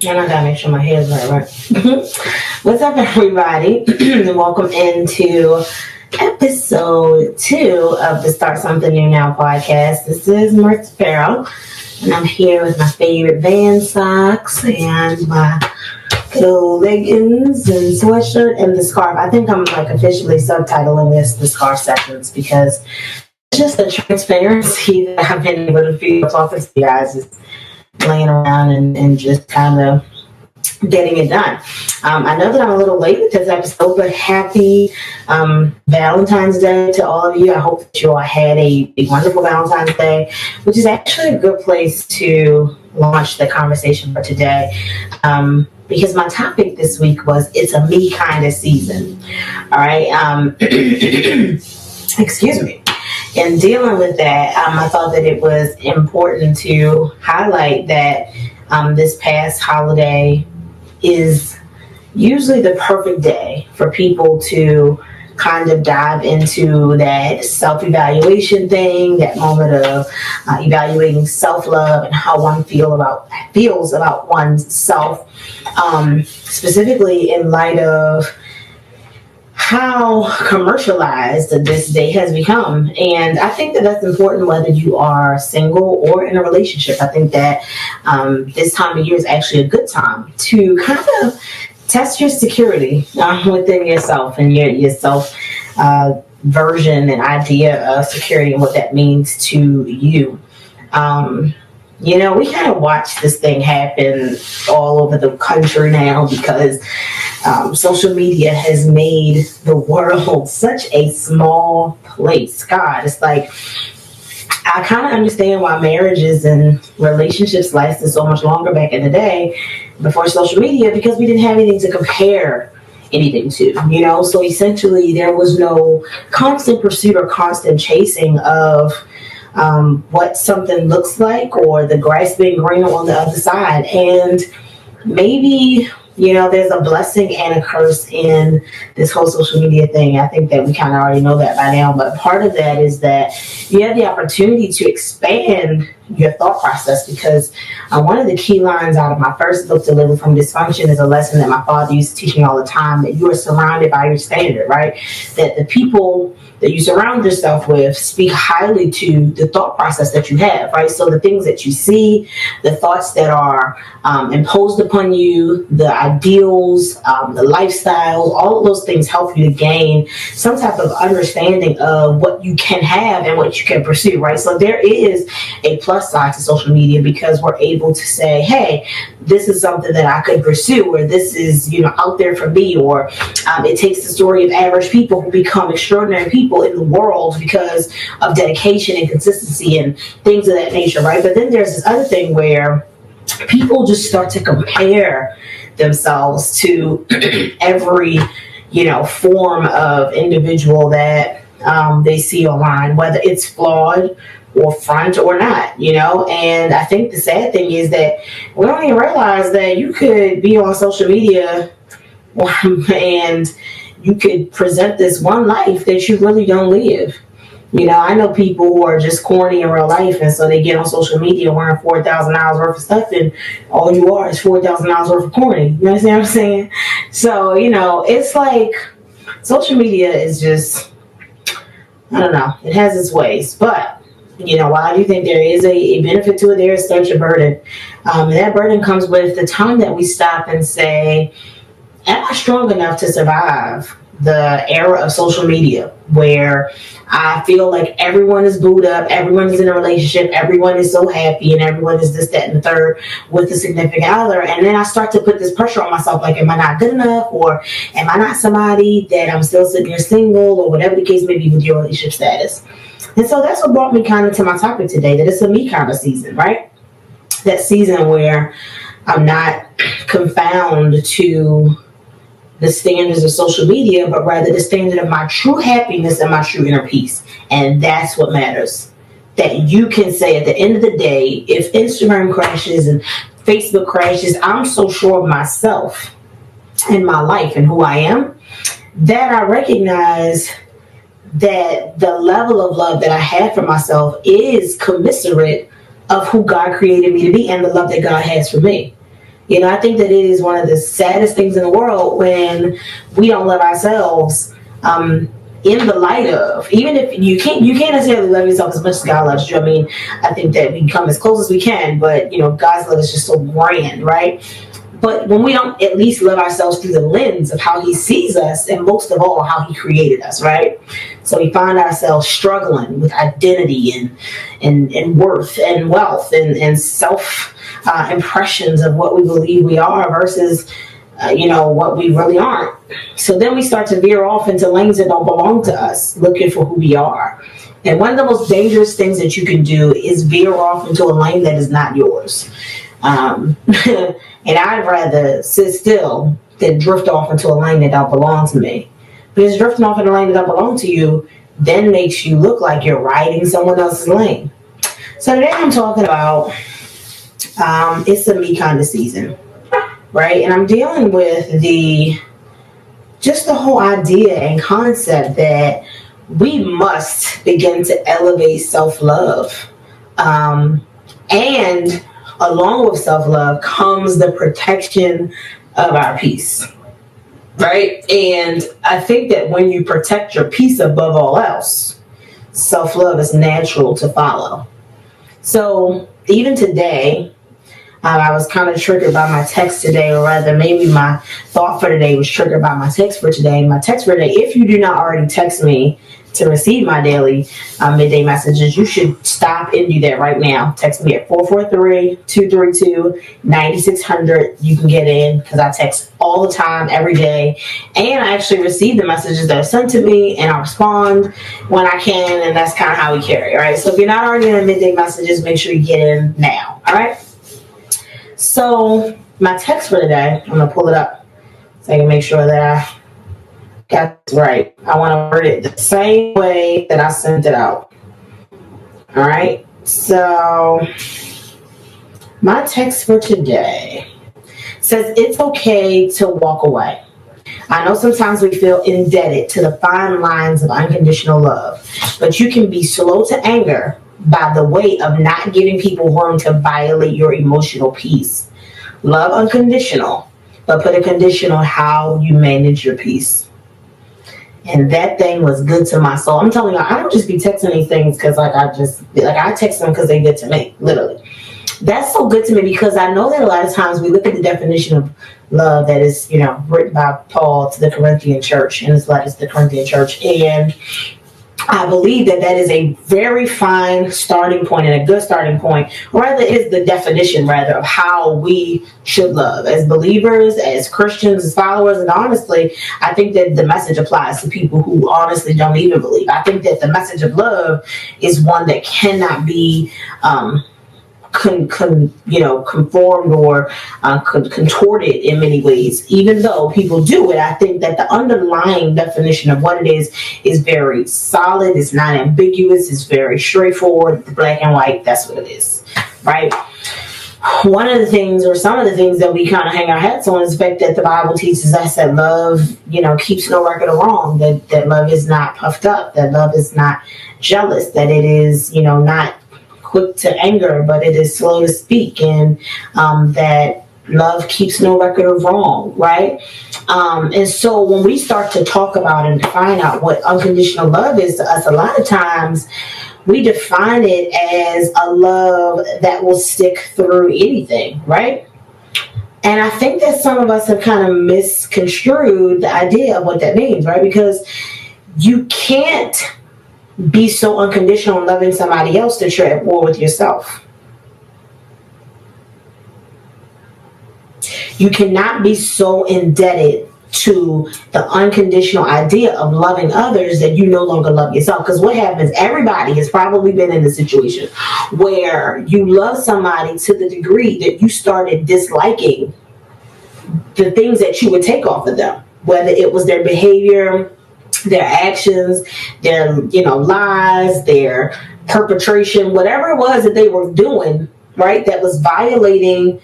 And I gotta make sure my hair is right. What's up, everybody? Welcome into episode 2 of the Start Something New Now podcast. This is Marissa Farrow, and I'm here with my favorite band socks and my good old leggings and sweatshirt and the scarf. I think I'm officially subtitling this the scarf sessions because it's just the transparency that I've been able to feel talking to you guys is laying around and just kind of getting it done. I know that I'm a little late with this episode, but happy Valentine's Day to all of you. I hope that you all had a wonderful Valentine's Day, which is actually a good place to launch the conversation for today. Because my topic this week was, it's a me kind of season. All right. Excuse me. In dealing with that, I thought that it was important to highlight that this past holiday is usually the perfect day for people to kind of dive into that self-evaluation thing, that moment of evaluating self-love and how one feels about one's self, specifically in light of how commercialized this day has become. And I think that that's important whether you are single or in a relationship. I think that this time of year is actually a good time to kind of test your security within yourself and your self version and idea of security and what that means to you. We kind of watch this thing happen all over the country now because social media has made the world such a small place. God, it's like, I kind of understand why marriages and relationships lasted so much longer back in the day before social media, because we didn't have anything to compare anything to, So essentially there was no constant pursuit or constant chasing of what something looks like or the grass being greener on the other side. And maybe, there's a blessing and a curse in this whole social media thing. I think that we kind of already know that by now, but part of that is that you have the opportunity to expand your thought process, because one of the key lines out of my first book, Delivered from Dysfunction, is a lesson that my father used to teach me all the time, that you are surrounded by your standard, right? That the people that you surround yourself with speak highly to the thought process that you have, right? So the things that you see, the thoughts that are imposed upon you, the ideals, the lifestyles, all of those things help you to gain some type of understanding of what you can have and what you can pursue, right? So there is a plus side to social media, because we're able to say, hey, this is something that I could pursue, or this is, out there for me, or it takes the story of average people who become extraordinary people in the world because of dedication and consistency and things of that nature, right? But then there's this other thing where people just start to compare themselves to every, form of individual that they see online, whether it's flawed or front or not, And I think the sad thing is that we don't even realize that you could be on social media and you could present this one life that you really don't live. I know people who are just corny in real life, and so they get on social media wearing $4,000 worth of stuff, and all you are is $4,000 worth of corny. You understand what I'm saying? So, it's like social media is just, I don't know, it has its ways, but while I do think there is a benefit to it, there is such a burden. And that burden comes with the time that we stop and say, am I strong enough to survive the era of social media where I feel like everyone is booed up, everyone is in a relationship, everyone is so happy, and everyone is this, that, and the third with a significant other. And then I start to put this pressure on myself, like, am I not good enough? Or am I not somebody that I'm still sitting here single, or whatever the case may be with your relationship status? And so that's what brought me kind of to my topic today, that it's a me kind of season, right? That season where I'm not confounded to the standards of social media, but rather the standard of my true happiness and my true inner peace. And that's what matters. That you can say at the end of the day, if Instagram crashes and Facebook crashes, I'm so sure of myself and my life and who I am, that I recognize that the level of love that I have for myself is commensurate of who God created me to be and the love that God has for me. I think that it is one of the saddest things in the world when we don't love ourselves in the light of, even if you can't necessarily love yourself as much as God loves you. I mean, I think that we come as close as we can, but God's love is just so grand, right? But when we don't at least love ourselves through the lens of how he sees us, and most of all, how he created us, right? So we find ourselves struggling with identity and worth and wealth and self impressions of what we believe we are versus, what we really aren't. So then we start to veer off into lanes that don't belong to us, looking for who we are. And one of the most dangerous things that you can do is veer off into a lane that is not yours. And I'd rather sit still than drift off into a lane that don't belong to me. Because drifting off in a lane that don't belong to you then makes you look like you're riding someone else's lane. So today I'm talking about it's a me kind of season, right? And I'm dealing with the whole idea and concept that we must begin to elevate self-love. And along with self-love comes the protection of our peace, right? And I think that when you protect your peace above all else, self-love is natural to follow. So even today, I was kind of triggered by my text today, or rather maybe my thought for today was triggered by my text for today. My text for today, if you do not already text me to receive my daily midday messages, you should stop and do that right now. Text me at 443-232-9600. You can get in because I text all the time, every day. And I actually receive the messages that are sent to me, and I respond when I can, and that's kind of how we carry, all right? So if you're not already in the midday messages, make sure you get in now, all right? So my text for today, I'm going to pull it up so I can make sure that I got it right. I want to word it the same way that I sent it out. All right. So my text for today says it's okay to walk away. I know sometimes we feel indebted to the fine lines of unconditional love, but you can be slow to anger by the weight of not giving people room to violate your emotional peace. Love unconditional, but put a condition on how you manage your peace. And that thing was good to my soul. I'm telling you, I don't just be texting these things because I text them because they good to me, literally. That's so good to me because I know that a lot of times we look at the definition of love that is, written by Paul to the Corinthian church, and his letters to the Corinthian church. And I believe that is a very fine starting point and a good starting point, or rather is the definition of how we should love as believers, as Christians, as followers. And honestly, I think that the message applies to people who honestly don't even believe. I think that the message of love is one that cannot be conformed or contorted in many ways. Even though people do it, I think that the underlying definition of what it is very solid. It's not ambiguous. It's very straightforward, black and white. That's what it is, right? One of the things, or some of the things that we kind of hang our hats on, is the fact that the Bible teaches us that love, keeps no record of wrong. That love is not puffed up. That love is not jealous. That it is, not quick to anger, but it is slow to speak, and that love keeps no record of wrong, right? And so when we start to talk about and define out what unconditional love is to us, a lot of times we define it as a love that will stick through anything, right? And I think that some of us have kind of misconstrued the idea of what that means, right? Because you can't be so unconditional in loving somebody else that you're at war with yourself. You cannot be so indebted to the unconditional idea of loving others that you no longer love yourself. Because what happens, everybody has probably been in a situation where you love somebody to the degree that you started disliking the things that you would take off of them, whether it was their behavior, their actions, their lies, their perpetration, whatever it was that they were doing, right, that was violating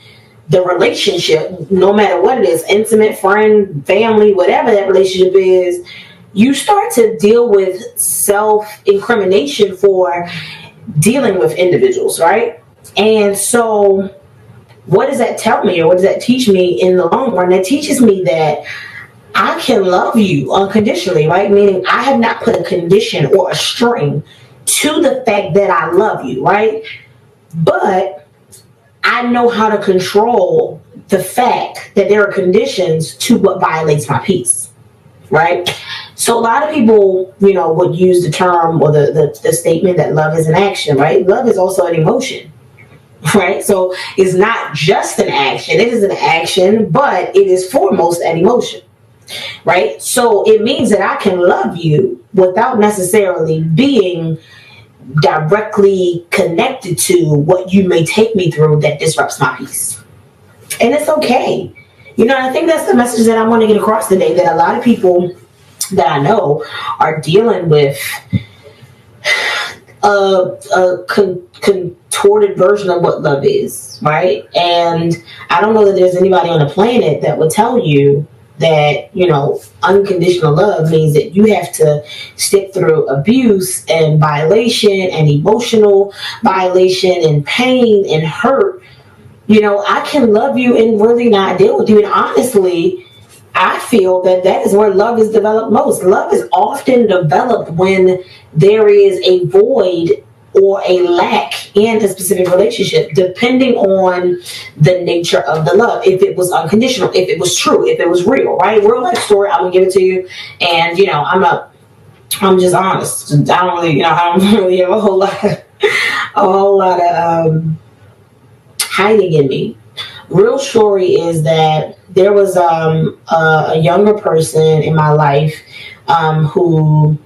the relationship, no matter what it is, intimate, friend, family, whatever that relationship is, you start to deal with self-incrimination for dealing with individuals, right? And so what does that tell me, or what does that teach me in the long run? That teaches me that I can love you unconditionally, right? Meaning I have not put a condition or a string to the fact that I love you, right? But I know how to control the fact that there are conditions to what violates my peace, right? So a lot of people, would use the term or the statement that love is an action, right? Love is also an emotion, right? So it's not just an action. It is an action, but it is foremost an emotion, right? So it means that I can love you without necessarily being directly connected to what you may take me through that disrupts my peace. And it's okay. I think that's the message that I want to get across today, that a lot of people that I know are dealing with a contorted version of what love is, right? And I don't know that there's anybody on the planet that would tell you that, unconditional love means that you have to stick through abuse and violation and emotional violation and pain and hurt. I can love you and really not deal with you. And honestly, I feel that is where love is developed most. Love is often developed when there is a void or a lack in a specific relationship, depending on the nature of the love. If it was unconditional, if it was true, if it was real, right? Real life story, I'm gonna give it to you. And I'm just honest. I don't really have a whole lot of hiding in me. Real story is that there was a younger person in my life who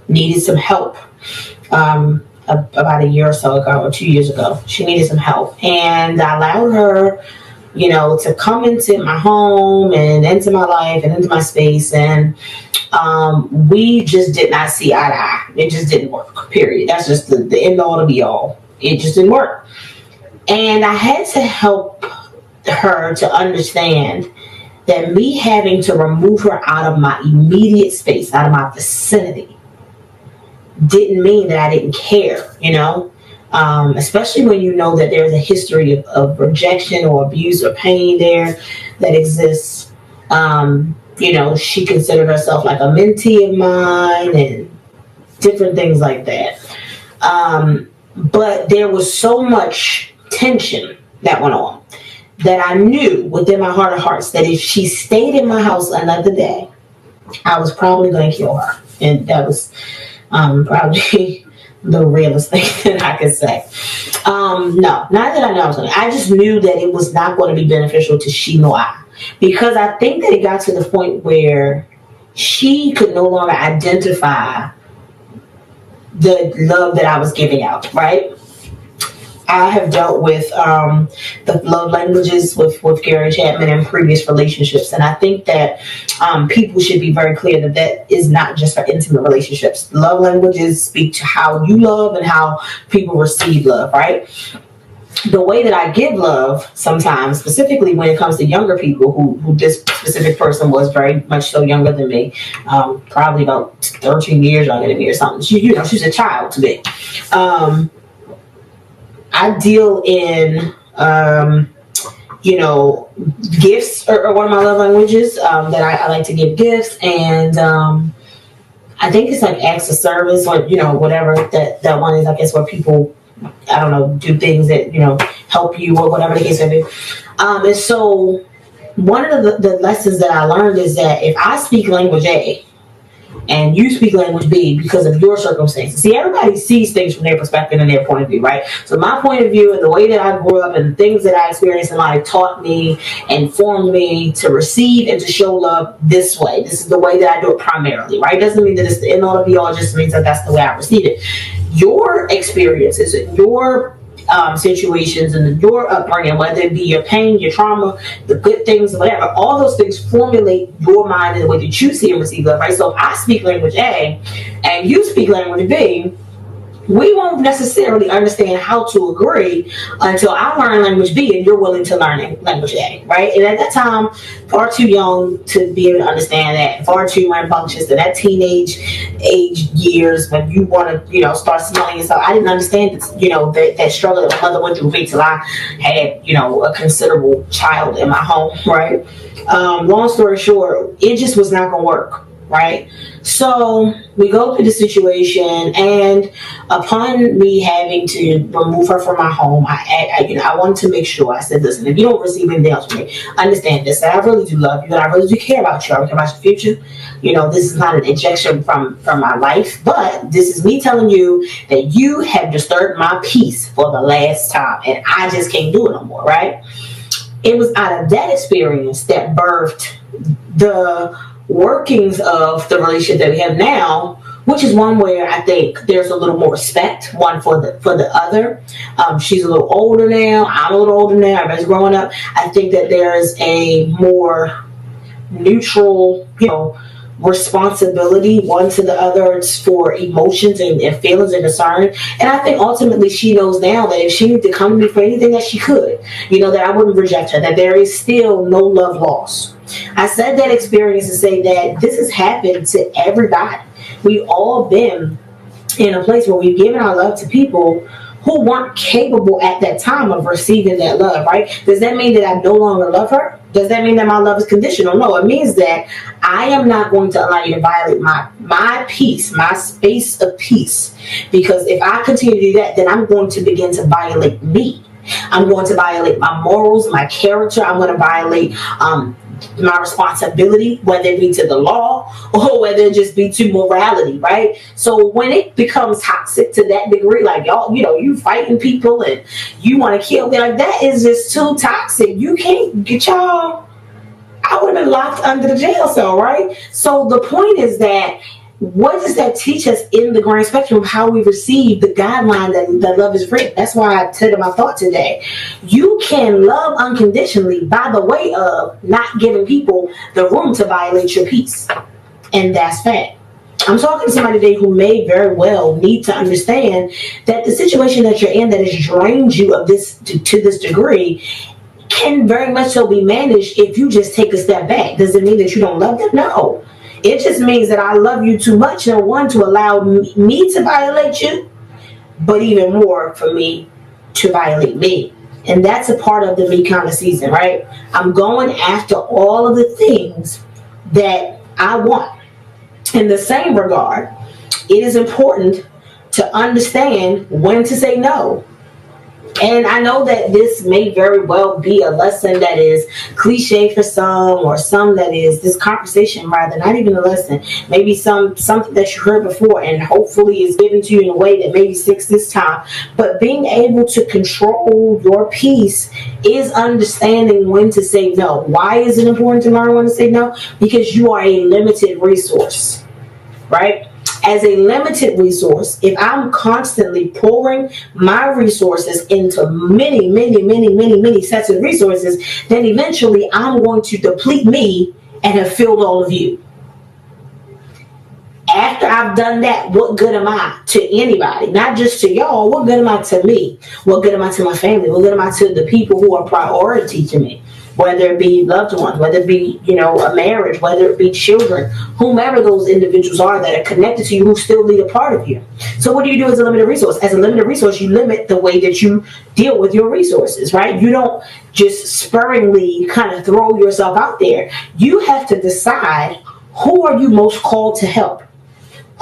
needed some help. About a year or so ago, or 2 years ago, she needed some help, and I allowed her, to come into my home and into my life and into my space, and we just did not see eye to eye. It just didn't work. Period. That's just the end all to be all. It just didn't work, and I had to help her to understand that me having to remove her out of my immediate space, out of my vicinity, didn't mean that I didn't care, especially when you know that there's a history of rejection or abuse or pain there that exists. She considered herself like a mentee of mine and different things like that. But there was so much tension that went on that I knew within my heart of hearts that if she stayed in my house another day, I was probably going to kill her. And that was probably the realest thing that I could say. No, not that I know I was going to. I just knew that it was not going to be beneficial to she nor I. Because I think that it got to the point where she could no longer identify the love that I was giving out, right? I have dealt with the love languages with Gary Chapman in previous relationships. And I think that people should be very clear that is not just for intimate relationships. Love languages speak to how you love and how people receive love, right? The way that I give love sometimes, specifically when it comes to younger people, who this specific person was very much so younger than me, probably about 13 years younger than me or something. She's a child to me. I deal in, gifts are one of my love languages, that I like to give gifts. And I think it's like acts of service or, whatever that one is, I guess, where people, I don't know, do things that, help you or whatever the case may be. And so one of the lessons that I learned is that if I speak language A, and you speak language B because of your circumstances. See, everybody sees things from their perspective and their point of view, right? So my point of view and the way that I grew up and the things that I experienced in life taught me and formed me to receive and to show love this way. This is the way that I do it primarily, right? Doesn't mean that it's the end all be all, just means that that's the way I receive it. Your experiences, your situations and your upbringing, whether it be your pain, your trauma, the good things, whatever, all those things formulate your mind in the way that you see and receive love, right? So if I speak language A and you speak language B, we won't necessarily understand how to agree until I learn language B and you're willing to learn language A, right? And at that time, far too young to be able to understand that, far too rambunctious to that teenage age years when you want to, start smelling yourself. I didn't understand, that struggle that my mother went through till I had, a considerable child in my home, right? Long story short, it just was not going to work. Right, so we go through the situation, and upon me having to remove her from my home, I wanted to make sure. I said, "Listen, if you don't receive anything else from me, understand this: that I really do love you, and I really do care about you. I care about your future. This is not an ejection from my life, but this is me telling you that you have disturbed my peace for the last time, and I just can't do it no more." Right? It was out of that experience that birthed the workings of the relationship that we have now, which is one where I think there's a little more respect, one for the other. She's a little older now. I'm a little older now. Everybody's growing up. I think that there's a more neutral, responsibility one to the other for emotions and feelings and concern. And I think ultimately she knows now that if she needed to come to me for anything, that she could, that I wouldn't reject her, that there is still no love lost. I said that experience to say that this has happened to everybody. We've all been in a place where we've given our love to people who weren't capable at that time of receiving that love, right? Does that mean that I no longer love her? Does that mean that my love is conditional? No, it means that I am not going to allow you to violate my peace, my space of peace. Because if I continue to do that, then I'm going to begin to violate me. I'm going to violate my morals, my character. I'm going to violate my responsibility, whether it be to the law or whether it just be to morality, right? So when it becomes toxic to that degree, like y'all, you fighting people and you want to kill them, like that is just too toxic. You can't get y'all. I would have been locked under the jail cell, right? So the point is that what does that teach us in the grand spectrum of how we receive the guideline that love is free? That's why I said in my thought today, you can love unconditionally by the way of not giving people the room to violate your peace. And that's fact. I'm talking to somebody today who may very well need to understand that the situation that you're in that has drained you of this to this degree can very much so be managed if you just take a step back. Does it mean that you don't love them? No. It just means that I love you too much, number one, to allow me to violate you, but even more for me to violate me. And that's a part of the me kind of season, right? I'm going after all of the things that I want. In the same regard, it is important to understand when to say no. And I know that this may very well be a lesson that is cliche for some, or some that is this conversation rather, not even a lesson, maybe something that you heard before and hopefully is given to you in a way that maybe sticks this time. But being able to control your peace is understanding when to say no. Why is it important to learn when to say no? Because you are a limited resource, right? As a limited resource, if I'm constantly pouring my resources into many sets of resources, then eventually I'm going to deplete me and have filled all of you. After I've done that, what good am I to anybody? Not just to y'all. What good am I to me? What good am I to my family? What good am I to the people who are priority to me? Whether it be loved ones, whether it be, a marriage, whether it be children, whomever those individuals are that are connected to you who still lead a part of you. So what do you do as a limited resource? As a limited resource, you limit the way that you deal with your resources, right? You don't just sparingly kind of throw yourself out there. You have to decide who are you most called to help.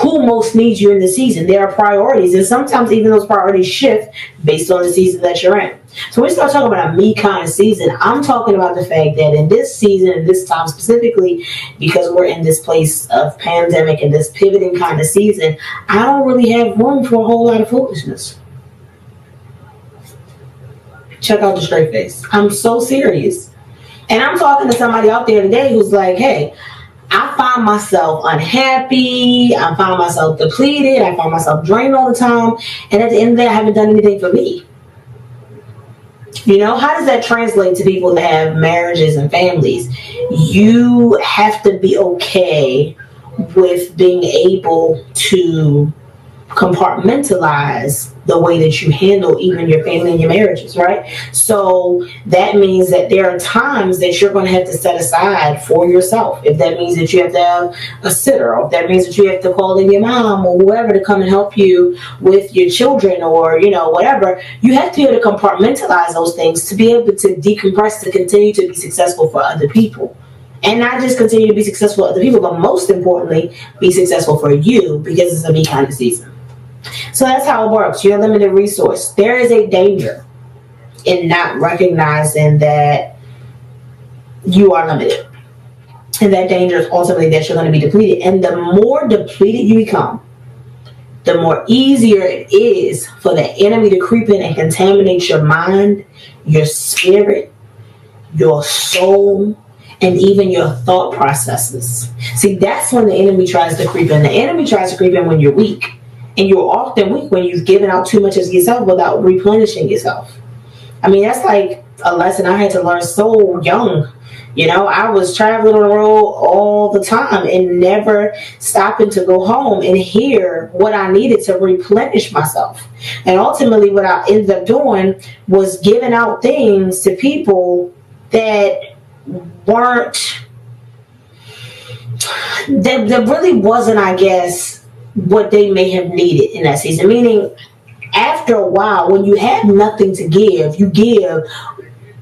Who most needs you in the season. There are priorities, and sometimes even those priorities shift based on the season that you're in. So when we start talking about a me kind of season, I'm talking about the fact that in this season and this time specifically, because we're in this place of pandemic and this pivoting kind of season, I don't really have room for a whole lot of foolishness. Check out the straight face. I'm so serious. And I'm talking to somebody out there today who's like, hey, I find myself unhappy. I find myself depleted. I find myself drained all the time. And at the end of the day, I haven't done anything for me. How does that translate to people that have marriages and families? You have to be okay with being able to compartmentalize the way that you handle even your family and your marriages, right? So that means that there are times that you're going to have to set aside for yourself. If that means that you have to have a sitter, or if that means that you have to call in your mom or whoever to come and help you with your children, or, whatever, you have to be able to compartmentalize those things to be able to decompress, to continue to be successful for other people. And not just continue to be successful for other people, but most importantly, be successful for you, because it's a me kind of season. So that's how it works. You're a limited resource. There is a danger in not recognizing that you are limited. And that danger is ultimately that you're going to be depleted. And the more depleted you become, the more easier it is for the enemy to creep in and contaminate your mind, your spirit, your soul, and even your thought processes. See, that's when the enemy tries to creep in. The enemy tries to creep in when you're weak. And you're often weak when you've given out too much of yourself without replenishing yourself. I mean, that's like a lesson I had to learn so young. I was traveling on the road all the time and never stopping to go home and hear what I needed to replenish myself. And ultimately, what I ended up doing was giving out things to people that really wasn't, I guess, what they may have needed in that season. Meaning, after a while, when you have nothing to give, you give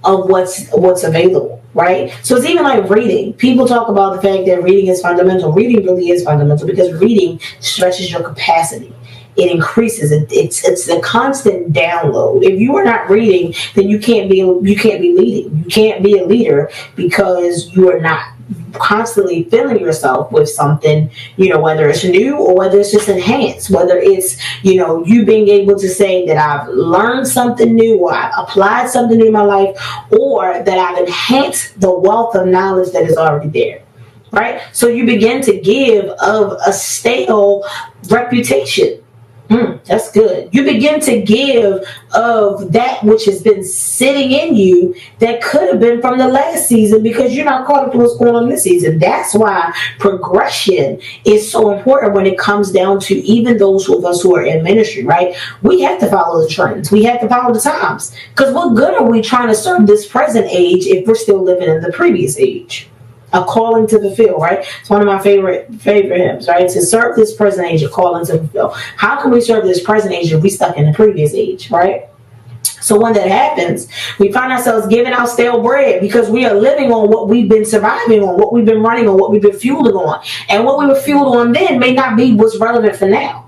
of what's available, right? So it's even like reading. People talk about the fact that reading is fundamental. Reading really is fundamental because reading stretches your capacity. It increases. It's a constant download. If you are not reading, then you can't be leading. You can't be a leader because you are not constantly filling yourself with something, whether it's new or whether it's just enhanced, whether it's, you being able to say that I've learned something new, or I've applied something new in my life, or that I've enhanced the wealth of knowledge that is already there, right? So you begin to give of a stale reputation. That's good. You begin to give of that which has been sitting in you that could have been from the last season, because you're not caught up to what's going on this season. That's why progression is so important when it comes down to even those of us who are in ministry, right? We have to follow the trends. We have to follow the times. Because what good are we trying to serve this present age if we're still living in the previous age? A calling to fulfill, right? It's one of my favorite hymns, right? To serve this present age, a calling to fulfill. How can we serve this present age if we stuck in the previous age, right? So when that happens, we find ourselves giving out stale bread because we are living on what we've been surviving on, what we've been running on, what we've been fueling on. And what we were fueled on then may not be what's relevant for now.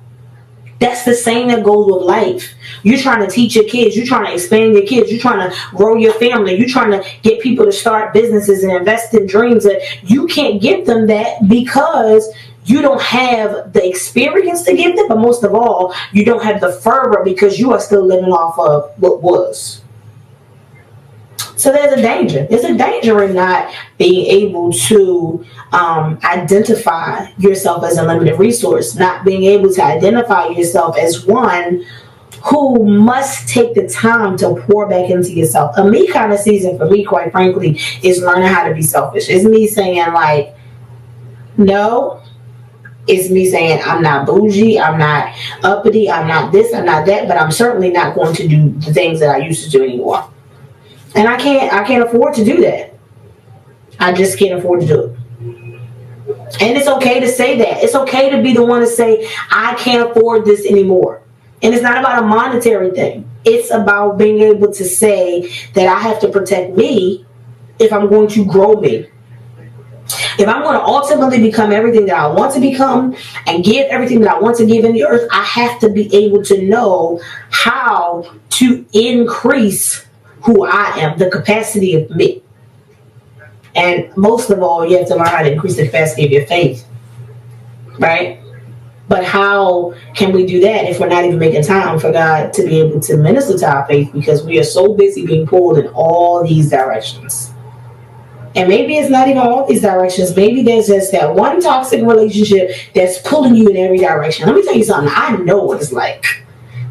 That's the same that goes with life. You're trying to teach your kids. You're trying to expand your kids. You're trying to grow your family. You're trying to get people to start businesses and invest in dreams. That you can't give them that because you don't have the experience to give them. But most of all, you don't have the fervor because you are still living off of what was. So there's a danger. There's a danger in not being able to identify yourself as a limited resource, not being able to identify yourself as one who must take the time to pour back into yourself. A me kind of season for me, quite frankly, is learning how to be selfish. It's me saying like, no. It's me saying I'm not bougie, I'm not uppity, I'm not this, I'm not that, but I'm certainly not going to do the things that I used to do anymore. And I can't afford to do that. I just can't afford to do it. And it's okay to say that. It's okay to be the one to say, I can't afford this anymore. And it's not about a monetary thing. It's about being able to say that I have to protect me if I'm going to grow me. If I'm going to ultimately become everything that I want to become and give everything that I want to give in the earth, I have to be able to know how to increase who I am, the capacity of me. And most of all, you have to learn how to increase the capacity of your faith, right? But how can we do that if we're not even making time for God to be able to minister to our faith because we are so busy being pulled in all these directions? And maybe it's not even all these directions. Maybe there's just that one toxic relationship that's pulling you in every direction. Let me tell you something. I know what it's like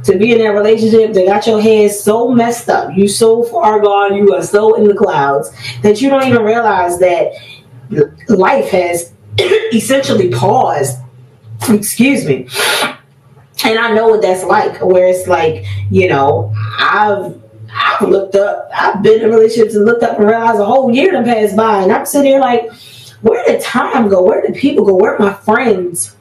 to be in that relationship that got your head so messed up. You so far gone. You are so in the clouds that you don't even realize that life has essentially paused. Excuse me. And I know what that's like, where it's like, I've looked up, I've been in relationships and looked up and realized a whole year done passed by. And I'm sitting here like, where did time go? Where did people go? Where are my friends?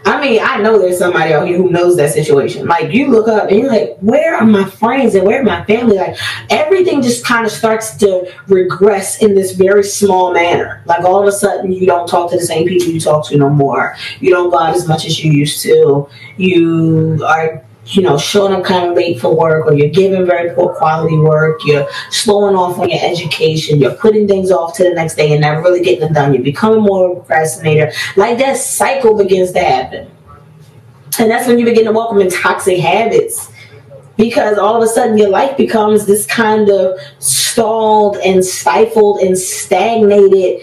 I mean, I know there's somebody out here who knows that situation. Like, you look up and you're like, where are my friends and where are my family? Like, everything just kind of starts to regress in this very small manner. Like, all of a sudden, you don't talk to the same people you talk to no more. You don't go out as much as you used to. You are, showing up kind of late for work, or you're giving very poor quality work. You're slowing off on your education. You're putting things off to the next day and never really getting them done. You're becoming more of a procrastinator. Like, that cycle begins to happen. And that's when you begin to welcome in toxic habits, because all of a sudden your life becomes this kind of stalled and stifled and stagnated,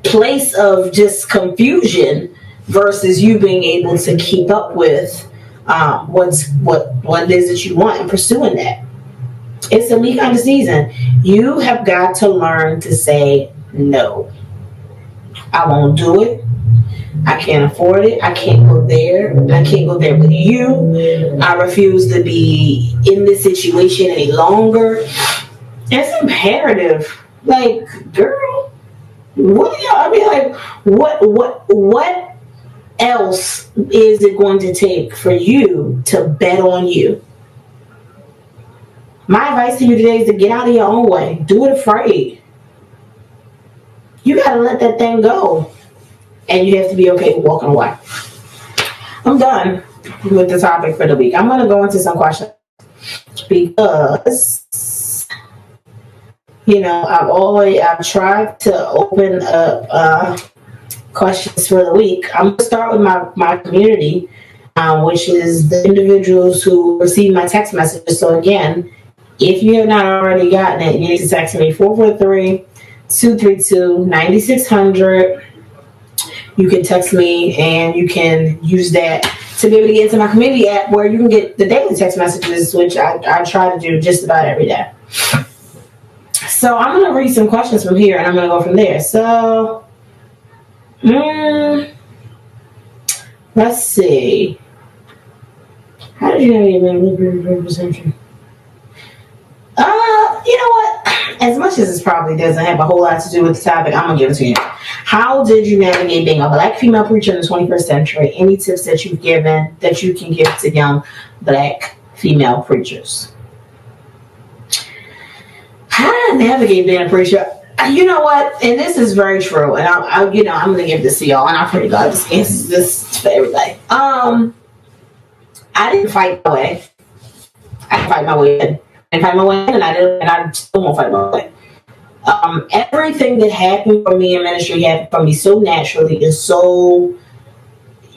place of just confusion, versus you being able to keep up with what it is that you want and pursuing that. It's a me kind of season. You have got to learn to say no. I won't do it. I can't afford it. I can't go there. I can't go there with you. I refuse to be in this situation any longer. It's imperative. Like, girl, what else is it going to take for you to bet on you? My advice to you today is to get out of your own way. Do it afraid. You got to let that thing go. And you have to be okay with walking away. I'm done with the topic for the week. I'm going to go into some questions, because, I've tried to open up questions for the week. I'm going to start with my community, which is the individuals who receive my text messages. So again, if you have not already gotten it, you need to text me 443-232-9600. You can text me, and you can use that to be able to get into my community app, where you can get the daily text messages, which I try to do just about every day. So I'm going to read some questions from here, and I'm going to go from there. So, let's see. How did you navigate representation? You know what? As much as this probably doesn't have a whole lot to do with the topic, I'm going to give it to you. How did you navigate being a Black female preacher in the 21st century? Any tips that you've given that you can give to young Black female preachers? How did I navigate being a preacher? You know what? And this is very true. And I'm going to give this to y'all. And I pray to God this answers this for everybody. I didn't fight my way. I didn't fight my way in. And fight my way in, and I still won't fight my way. Everything that happened for me in ministry happened for me so naturally and so,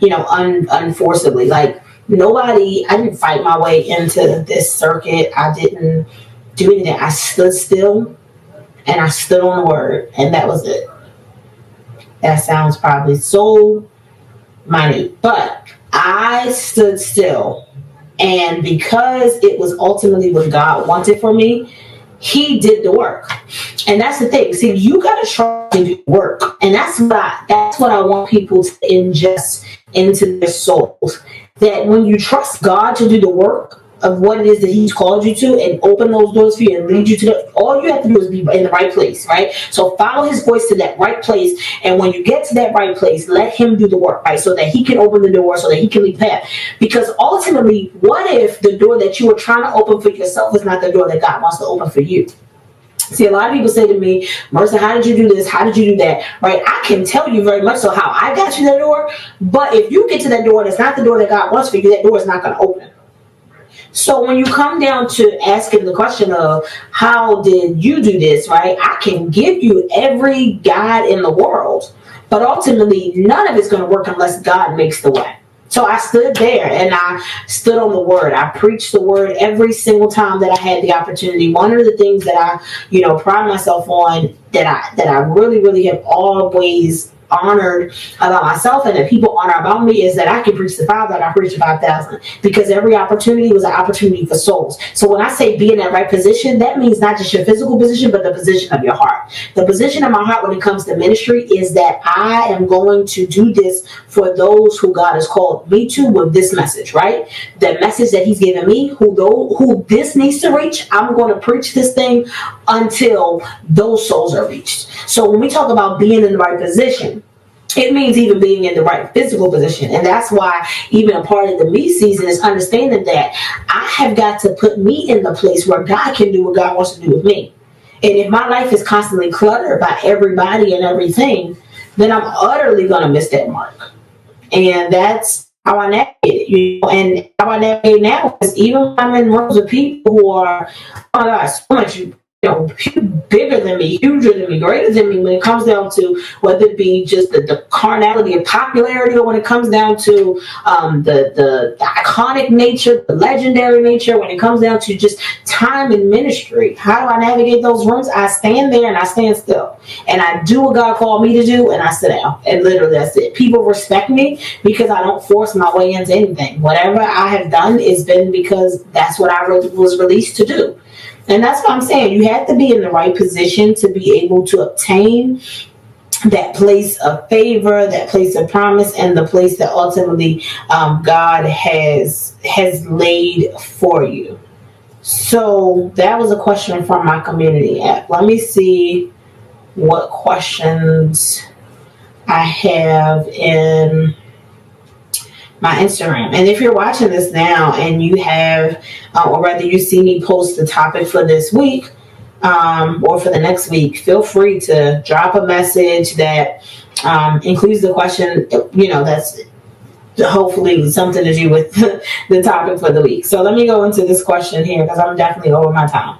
unforcibly. Like, I didn't fight my way into this circuit. I didn't do anything. I stood still, and I stood on the word, and that was it. That sounds probably so minute, but I stood still. And because it was ultimately what God wanted for me, He did the work. And that's the thing. See, you got to try to do work. And that's what I want people to ingest into their souls. That when you trust God to do the work of what it is that He's called you to, and open those doors for you and lead you to all you have to do is be in the right place, right? So follow His voice to that right place. And when you get to that right place, let Him do the work, right? So that He can open the door, so that He can lead the path. Because ultimately, what if the door that you were trying to open for yourself is not the door that God wants to open for you? See, a lot of people say to me, Marissa, how did you do this? How did you do that? Right? I can tell you very much so how I got you that door. But if you get to that door, that's not the door that God wants for you, that door is not going to open. So when you come down to asking the question of how did you do this, right? I can give you every guide in the world, but ultimately none of it's going to work unless God makes the way. So I stood there and I stood on the word. I preached the word every single time that I had the opportunity. One of the things that I, pride myself on that I really, really have always honored about myself and that people honor about me is that I can preach to 5 like I preach to 5,000, because every opportunity was an opportunity for souls. So when I say be in that right position, that means not just your physical position, but the position of your heart. The position of my heart when it comes to ministry is that I am going to do this for those who God has called me to with this message, right? The message that he's given me, who this needs to reach, I'm going to preach this thing until those souls are reached. So when we talk about being in the right position, it means even being in the right physical position. And that's why even a part of the me season is understanding that I have got to put me in the place where God can do what God wants to do with me. And if my life is constantly cluttered by everybody and everything, then I'm utterly going to miss that mark. And that's how I navigate it, and how I navigate now is even when I'm in rooms with people who are, oh my God, so much, bigger than me, huger than me, greater than me, when it comes down to whether it be just the carnality and popularity, or when it comes down to the iconic nature, the legendary nature, when it comes down to just time in ministry. How do I navigate those rooms? I stand there and I stand still, and I do what God called me to do, and I sit down, and literally that's it. People respect me because I don't force my way into anything. Whatever I have done has been because that's what I was released to do. And that's what I'm saying. You have to be in the right position to be able to obtain that place of favor, that place of promise, and the place that ultimately God has laid for you. So that was a question from my community app. Let me see what questions I have in my Instagram. And if you're watching this now and you have, or rather you see me post the topic for this week, or for the next week, feel free to drop a message that includes the question, that's hopefully something to do with the topic for the week. So let me go into this question here because I'm definitely over my time.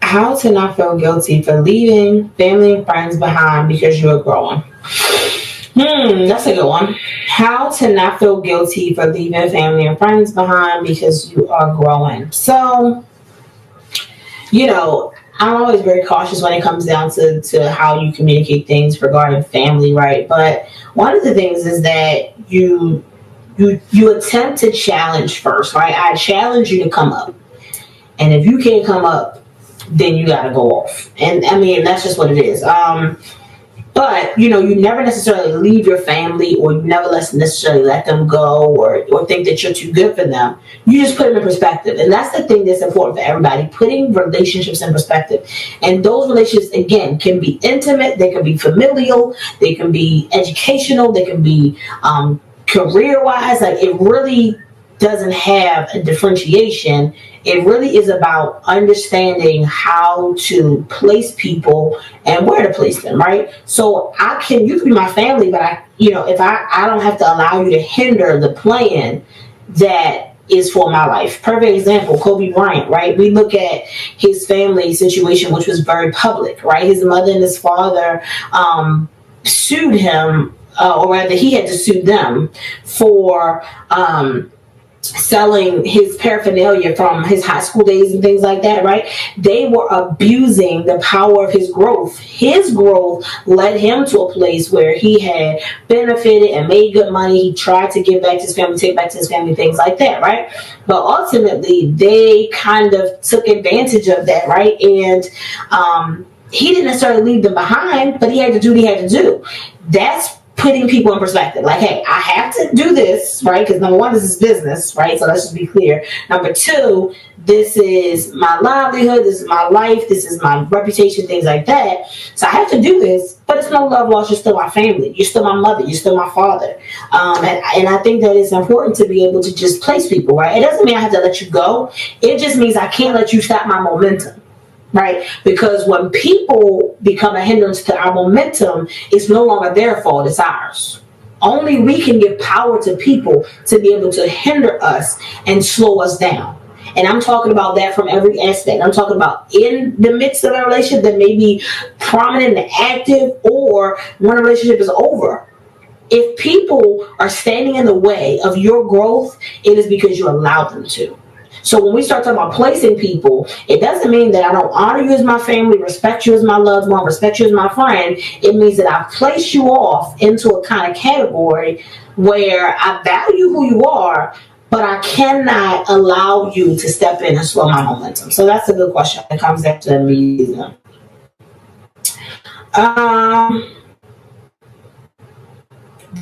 How to not feel guilty for leaving family and friends behind because you are growing. That's a good one. How to not feel guilty for leaving family and friends behind because you are growing. So, I'm always very cautious when it comes down to how you communicate things regarding family, right? But one of the things is that you attempt to challenge first, right? I challenge you to come up. And if you can't come up, then you got to go off. And I mean, that's just what it is. But, you never necessarily leave your family, or you never necessarily let them go or think that you're too good for them. You just put them in perspective. And that's the thing that's important for everybody, putting relationships in perspective. And those relationships, again, can be intimate. They can be familial. They can be educational. They can be career-wise. Like, it really doesn't have a differentiation. It really is about understanding how to place people and where to place them, right? So you can be my family, but if I don't have to allow you to hinder the plan that is for my life. Perfect example, Kobe Bryant, right? We look at his family situation, which was very public, right? His mother and his father sued him, or rather he had to sue them for selling his paraphernalia from his high school days and things like that, right? They were abusing the power of his growth. His growth led him to a place where he had benefited and made good money. He tried to give back to his family, take back to his family, things like that, right? But ultimately, they kind of took advantage of that, right? And he didn't necessarily leave them behind, but he had to do what he had to do. That's putting people in perspective. Like, hey, I have to do this, right? Because number one, this is business, right? So let's just be clear. Number two, this is my livelihood, this is my life, this is my reputation, things like that. So I have to do this, but it's no love lost. You're still my family. You're still my mother. You're still my father. And I think that it's important to be able to just place people, right? It doesn't mean I have to let you go. It just means I can't let you stop my momentum. Right? Because when people become a hindrance to our momentum, it's no longer their fault, it's ours. Only we can give power to people to be able to hinder us and slow us down. And I'm talking about that from every aspect. I'm talking about in the midst of a relationship that may be prominent and active, or when a relationship is over. If people are standing in the way of your growth, it is because you allowed them to. So when we start talking about placing people, it doesn't mean that I don't honor you as my family, respect you as my loved one, respect you as my friend. It means that I place you off into a kind of category where I value who you are, but I cannot allow you to step in and slow my momentum. So that's a good question. It comes back to me.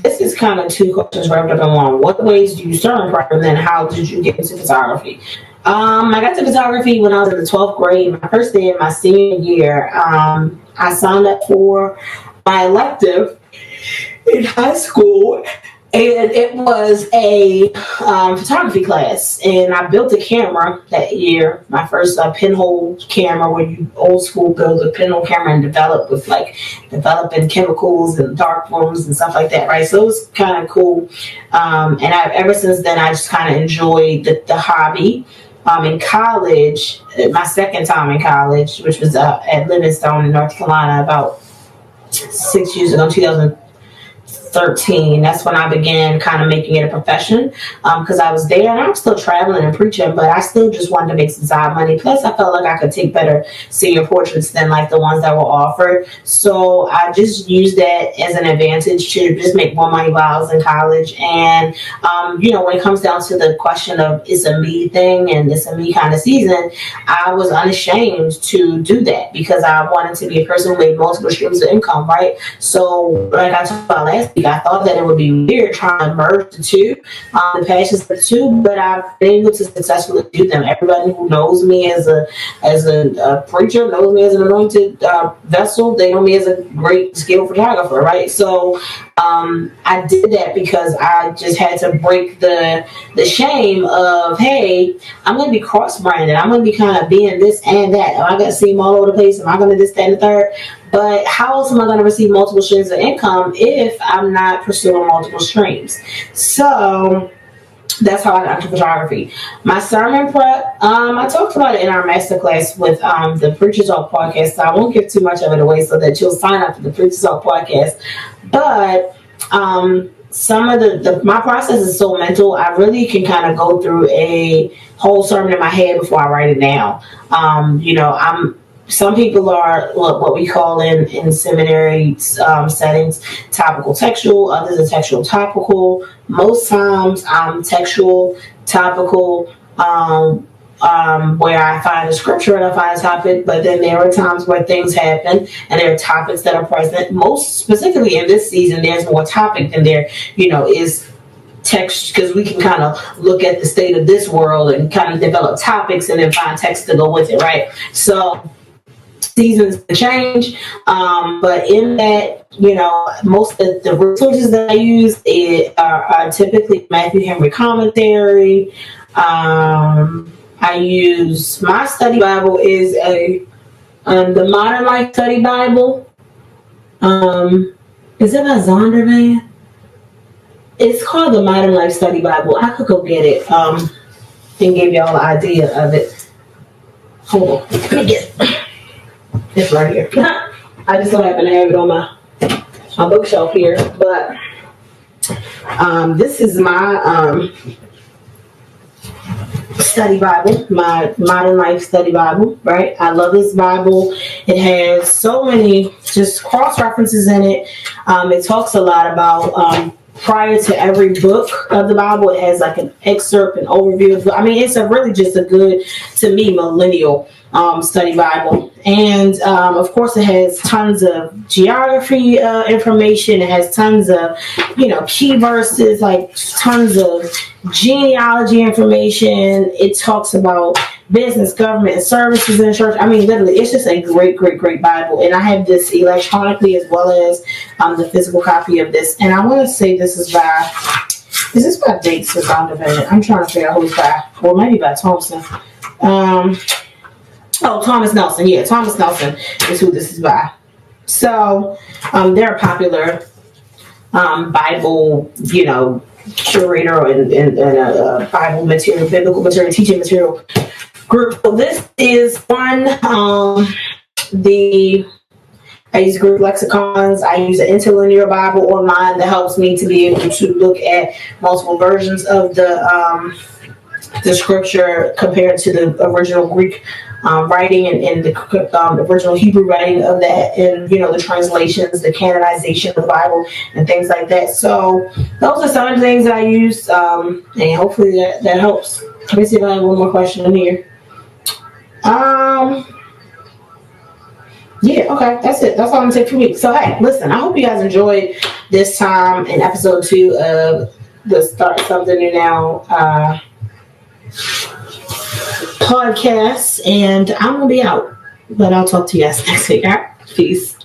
This is kind of two questions wrapped up in one. What ways do you start prep, and then how did you get into photography? I got to photography when I was in the 12th grade. My first day in my senior year, I signed up for my elective in high school, and it was a photography class. And I built a camera that year, my first pinhole camera, where you old school build a pinhole camera and develop with developing chemicals and dark rooms and stuff like that, right? So it was kind of cool. And ever since then, I just kind of enjoyed the hobby. In college, my second time in college, which was at Livingstone in North Carolina about 6 years ago, 2013, that's when I began kind of making it a profession, because I was there and I was still traveling and preaching, but I still just wanted to make some side money. Plus I felt like I could take better senior portraits than like the ones that were offered, so I just used that as an advantage to just make more money while I was in college. And when it comes down to the question of it's a me thing and it's a me kind of season, I was unashamed to do that because I wanted to be a person who made multiple streams of income, right? So like I talked about last week, I thought that it would be weird trying to merge the two, the passions of the two, but I've been able to successfully do them. Everybody who knows me as a preacher knows me as an anointed vessel. They know me as a great skilled photographer, right? So I did that because I just had to break the shame of, hey, I'm going to be cross-branded. I'm going to be kind of being this and that. Am I going to see them all over the place? Am I going to this, that, and the third? But how else am I going to receive multiple streams of income if I'm not pursuing multiple streams? So that's how I got into photography. My sermon prep, I talked about it in our masterclass with the Preacher Talk podcast, so I won't give too much of it away so that you'll sign up for the Preacher Talk podcast. But some of my process is so mental, I really can kind of go through a whole sermon in my head before I write it down. Some people are what we call in seminary settings topical textual, others are textual topical. Most times I'm textual topical, where I find a scripture and I find a topic, but then there are times where things happen and there are topics that are present. Most specifically in this season, there's more topic than there is text, because we can kind of look at the state of this world and kind of develop topics and then find text to go with it, right? So seasons change, but in that, most of the resources that I use are typically Matthew Henry commentary. I use my study Bible is the Modern Life Study Bible. Is it by Zondervan? It's called the Modern Life Study Bible. I could go get it and give y'all an idea of it. Hold on, let me get it. It's right here. I just so happen to have it on my bookshelf here, but this is my study Bible, my Modern Life Study Bible, right? I love this Bible. It has so many just cross references in it. It talks a lot about prior to every book of the Bible, it has like an excerpt, an overview. It's really just a good, to me, millennial study Bible. And of course it has tons of geography information. It has tons of key verses, like tons of genealogy information. It talks about business, government, and services in church. Literally, it's just a great Bible. And I have this electronically as well as the physical copy of this. And I want to say this is by dates or something. I'm trying to figure out who it's by, or maybe by Thompson. Thomas Nelson. Yeah, Thomas Nelson is who this is by. So they're a popular Bible, curator and Bible material, biblical material, teaching material group. So this is one. I use Greek lexicons. I use an interlinear Bible online that helps me to be able to look at multiple versions of the the scripture compared to the original Greek writing and the original Hebrew writing of that, and the translations, the canonization of the Bible, and things like that. So those are some of the things that I use, and hopefully that helps. Let me see if I have one more question in here. Yeah, okay, that's it. That's all I'm gonna take for weeks. So hey, listen, I hope you guys enjoyed this time in episode 2 of the Start Something New Now podcast, and I'm gonna be out, but I'll talk to you guys next week. All right, peace.